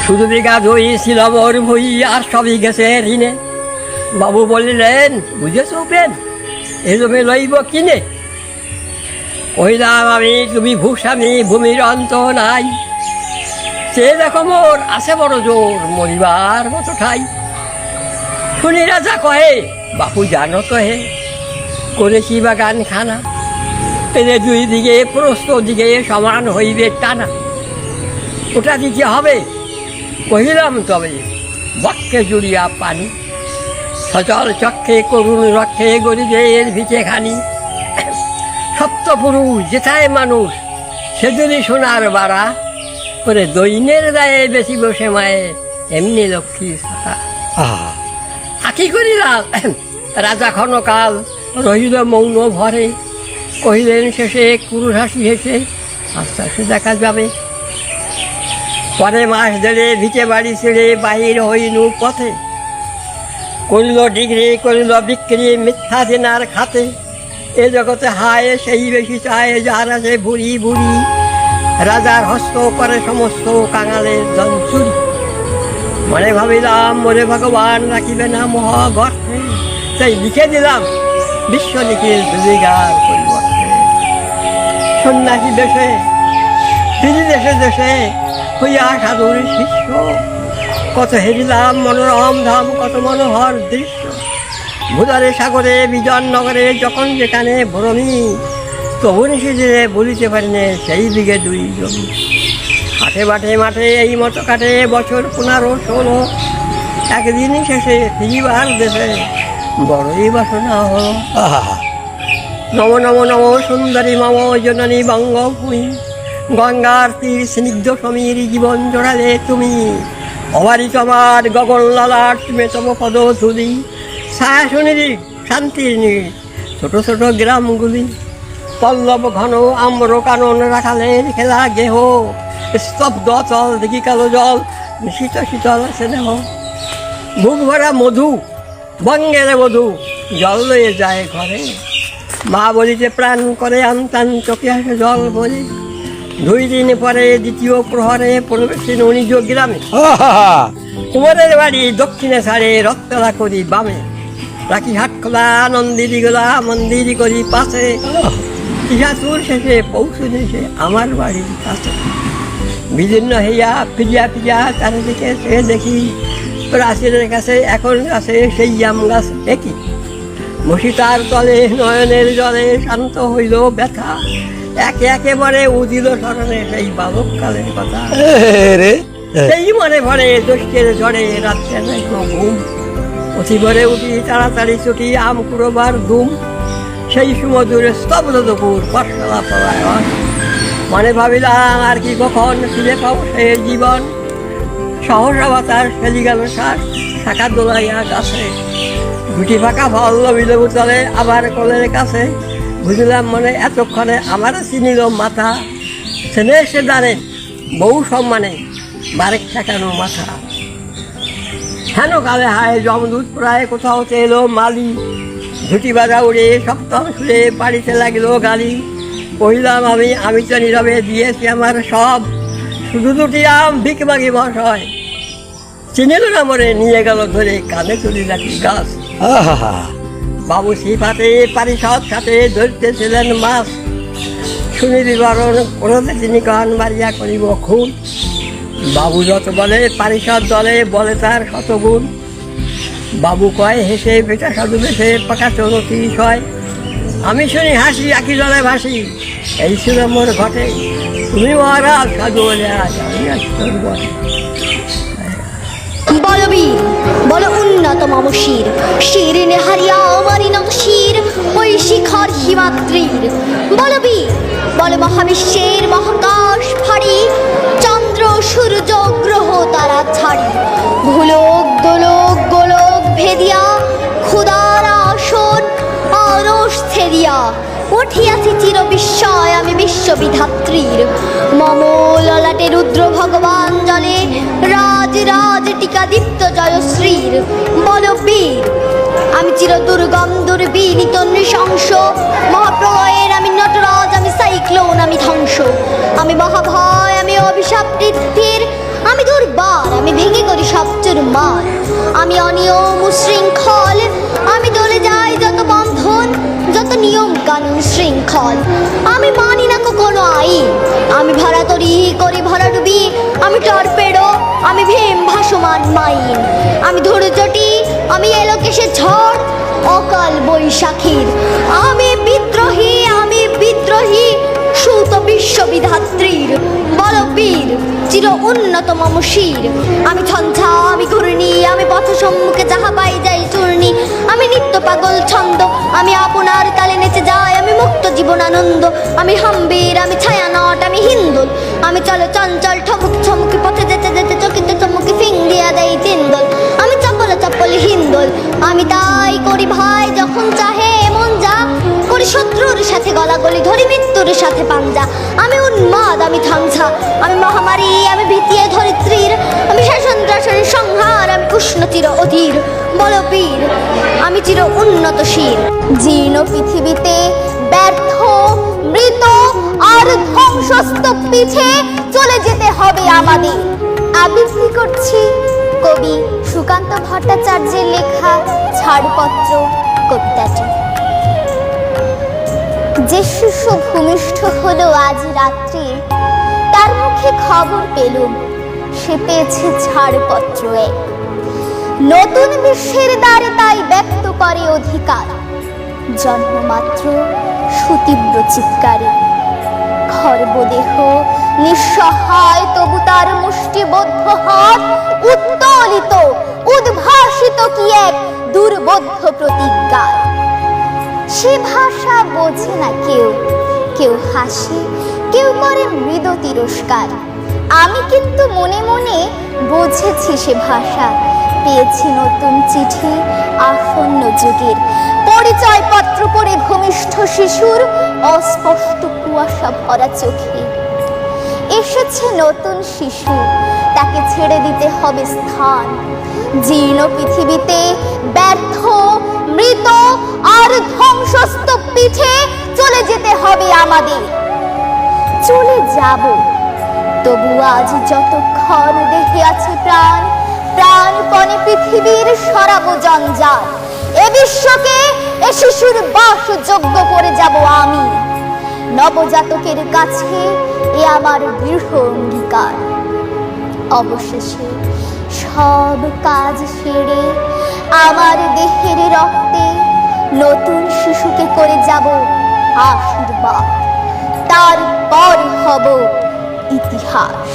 শুধু বিঘা ধুই ছিল মোর ভুই, আর সবই গেছে ঋণে। বাবু বলিলেন, বুঝেছ পেন, এ জমি লইব কিনে? কহিলাম আমি, তুমি ভূস্বামী, ভূমির অন্ত নাই। সে দেখো মোর আছে বড় জোর, মরিবার মতো ঠাই। শুনি রাজা কহে, বাপু জানো তো হে, করেছি বাগান খানা, পেলে দুই দিকে প্রস্থ দিকে সমান হইবে টানা। ওটা দিতে হবে। কহিলাম তবে বক্ষে জুড়িয়া পানি, সচল চক্ষে করুণ রক্ষে গরিবের ভিটে খানি। সপ্তপুরুষ যেথায় মানুষ, সে যদি সোনার বাড়া, করে দৈন্যের দায়ে বেশি বসে মায়ে, এমনি লক্ষ্মী সাথা। আকি করিলাম। রাজা ক্ষণকাল রহিল মৌন ভরে, কহিলেন শেষে কুরুষ হাসি হেসে, আস্তে আস্তে দেখা যাবে। পরে মাস ধরে ভিটে বাড়ি ছেড়ে বাহির হইনু পথে, করিল ডিগ্রি করিল বিক্রি মিথ্যা দিনার খাতে। এ জগতে হায় সেই বেশি চায়, যার আছে বুড়ি বুড়ি, রাজার হস্ত করে সমস্ত কাঙালের দঞ্চুরি। মনে ভাবিলাম মরে ভগবান রাখিবে না মহাগর্তে, তাই লিখে দিলাম বিশ্ব লিখির দুবিঘার পরিবর্তে। সন্ন্যাসী দেশে ফিরি দেশে দেশে হইয়া সাধুর শিষ্য, কত হেরিলাম মনোরম ধাম, কত মনোহর দৃশ্য। ভুদারে সাগরে বিজন নগরে যখন যেখানে ভরমি, তবু নিষেধে বলিতে পারিনে সেই দিকে দুই জমি। হাটে বাটে মাঠে এই মতো কাটে বছর 15-16, একদিনই শেষে ফিরিবার দেশে বড়ই বাসনা হল। নম নম নম সুন্দরী মম জননী বঙ্গভূমি, গঙ্গার তীর স্নিগ্ধ সমীর জীবন জোড়ালে তুমি। অবারিত আমার গগন লালাট তুমি তম পদ ধুলি, ছায়া শুনিলি শান্তির নীড় ছোট ছোট গ্রামগুলি। পল্লব ঘন আম্র কানন রাখালের খেলা গেহ, স্তব্ধ অচল দেখি কালো জল, শীতল শীতল স্নেহ। বুক ভরা মধু বঙ্গের মধু, জল লয়ে যায় ঘরে। মা বলিতে প্রাণ করে আনতান, চোখে আসে জল বলে। 2 দিন পরে দ্বিতীয় প্রহরে প্রবেশিন নিজ গ্রামে। কুমারের বাড়ি দক্ষিণে ছাড়ে, রক্তলা করি বামে। রাখি হাটখোলা নন্দিরি গোলা, মন্দিরি করি পাশে। ইহাসুর শেষে পৌঁছুন এসে আমার বাড়ির কাছে। বিদীর্ণ হইয়া ফিরিয়া ফিরিয়া চারিদিকে সে দেখি, প্রাচীরের কাছে এখন আছে সেই আম গাছ একই। মসিতার তলে নয়নের জলে শান্ত হইল ব্যথা, একে একেবারে উদিল স্মরণে সেই বালককালের কথা। সেই মনে ভরে দোষের ঝড়ে রাত্রে নাই ঘুম, অতি ভরে উঠি তাড়াতাড়ি ছুটি আম কুড়োবার ধুম। সেই সুমধুর স্তব্ধ দুপুর পাঠশালা পলায়ন, মনে ভাবিলাম আর কি কখন ফিরে পাবো সে জীবন। সহসা বাতাস ফেলি গেল শ্বাস, শাখা দোলাইয়া গাছে। গুটি ফাঁকা ফল লেবু তলে আবার কলের কাছে। বুঝলাম মনে এতক্ষণে আমার চিনিল মাথা, ছেলে সে জানে বউ সম্মানে বারেক ঠেকানো মাথা। হেন কালে হায় জমদূত প্রায় কোথাও এলো মালি, ঝুটি বাজা উড়ে সপ্তম সুরে বাড়িতে লাগলো গালি। কহিলাম আমি তো নীরবে দিয়েছি আমার সব, শুধু 2টি আম ভিক মাগি মশায়। চিনিল না মরে নিয়ে গেল ধরে কানে তুলি নাকি গাছ। বাবু সিফাতে পারিষদ সাথে ধরতেছিলেন মাছ, শুনি বিবরণ করতে তিনি গান মারিয়া করিব খুন। বাবু যত বলে পারিষদ দলে বলে তার শতগুণ। বাবু কয় হেসে বেটা সাধু বেশে পাকা চলতি হয়। আমি শুনি হাসি আঁকি জলে ভাসি, এই ছিল মোর ঘটে। তুমি মহারাজ সাধু বলে আজ আমি আসতে বলে। বলবীর বল উন্নত মম শির, শির নেহারিয়া অমারিনত শির ওই শিখর হিমাদ্রির। বলবীর বল মহাবিশ্বের মহাকাশ ভারী, চন্দ্র সূর্য গ্রহ তারা ছাড়ি। ভুলোক দোলক গোলক ভেদিয়া, ক্ষুদার আসন আরশ ছেদিয়া। উঠিয়াছি চির বিস্ময় আমি বিশ্ববিধাত্রীর। মম ললাটে রুদ্র ভগবান জলে, রাজ রাজ টিকা দীপ্ত জয়শ্রীর। বলবীর আমি চির দুর্গম দুর্বিনীত নৃশংস, মহাপ্রলয়ের আমি নটরাজ, আমি সাইক্লোন, আমি ধ্বংস। আমি মহাভয়, আমি অভিশাপ পৃথিবীর, আমি দুর্বার, উন্মাদ, আমি অনিয়ম উশৃঙ্খল, আমি দলে যাই যত বন্ধন, যত নিয়ম কানুন শৃঙ্খল। আমি মানি না কোনো আইন, আমি ভরাতরি করি ভরাডুবি, আমি টর্পেডো, আমি ভীম ভাসমান মাইন, আমি ধৈর্যটি, আমি এলোকেশের ঝড় অকাল বৈশাখীর। আমি বিদ্রোহী, আমি বিদ্রোহী সুত বিশ্ববিধাত্রীর। বলবীর চির উন্নত মম শির। আমি ঝঞ্ঝা, আমি ঘূর্ণি, আমি পথ সম্মুখে যাহা পাই যাই চূর্ণি। আমি নিত্য পাগল ছন্দ, আমি আপনার তালে নেচে যাই, আমি মুক্ত জীবন আনন্দ। আমি হাম্বির, আমি ছায়ানট, আমি হিন্দুল, আমি চলো চঞ্চল ঠমুক ছমুকি পথে যেতে যেতে চকিতে চমুকি ফিং দিয়া দেই তিনদল। আমি চপলে চপলে হিন্দোল, আমি তাই করি ভাই যখন চাহে এমন যা করি, শত্রুর সাথে গলাগলি ধরি মৃত্যুর সাথে পাঞ্জা। আমি উন্মাদ, আমি ঝঞ্ঝা, আমি মহামারী, আমি ভীতিয়ে ধরিত্রীর, আমি শাসন ত্রাসনের সংহার, আমি উষ্ণ চির অধীর। বলবীর আমি চির উন্নত শির। জীর্ণ পৃথিবীতে ব্যর্থ মৃত আর ধ্বংসস্তূপ পিছে চলে যেতে হবে আমাদের। আবৃত্তি করছি কবি সুকান্ত ভট্টাচার্যের লেখা ছাড়পত্র কবিতাটি। যে শিশু ভূমিষ্ঠ হলো আজ রাত্রি, তার মুখে খবর পেলুম সে পেয়েছে ছাড়পত্র এক। নতুন বিশ্বের দ্বারে তাই ব্যক্ত করে অধিকার, জন্মমাত্র সুতীব্র চিৎকারে। খর্বদেহ নিঃসহায়, তবু তার মুষ্টিবদ্ধ হাত উত্তোলিত, উদ্ভাসিত কি এক দুর্বোধ্য প্রতিজ্ঞায়। সে ভাষা বোঝে না কেউ, কেউ হাসে, কেউ করে মৃদু তিরস্কার। আমি কিন্তু মনে মনে বুঝেছি সে ভাষা। পেয়েছি নতুন চিঠি আসন্ন যুগের, পরিচয়পত্র পড়ে ভূমিষ্ঠ শিশুর অস্পষ্ট কুয়াশা ভরা চোখে। এসেছে নতুন শিশু, তাকে ছেড়ে দিতে হবে স্থান। জীর্ণ পৃথিবীতে ব্যর্থ মৃত আর ধ্বংসস্তূপ পিছে চলে যেতে হবে আমাদের। চলে যাব, তবু আজ যতক্ষণ দেহে আছে প্রাণ, প্রাণপণে পৃথিবীর সরাব জঞ্জাল। এ বিশ্বকে এ শিশুর বাসযোগ্য করে যাব আমি। নবজাতকের কাছে এ আমার দৃঢ় অঙ্গীকার। অবশেষে সব কাজ সেরে আমার দেহের রক্তে নতুন শিশুকে করে যাব আশীর্বাদ। তারপর হব ইতিহাস।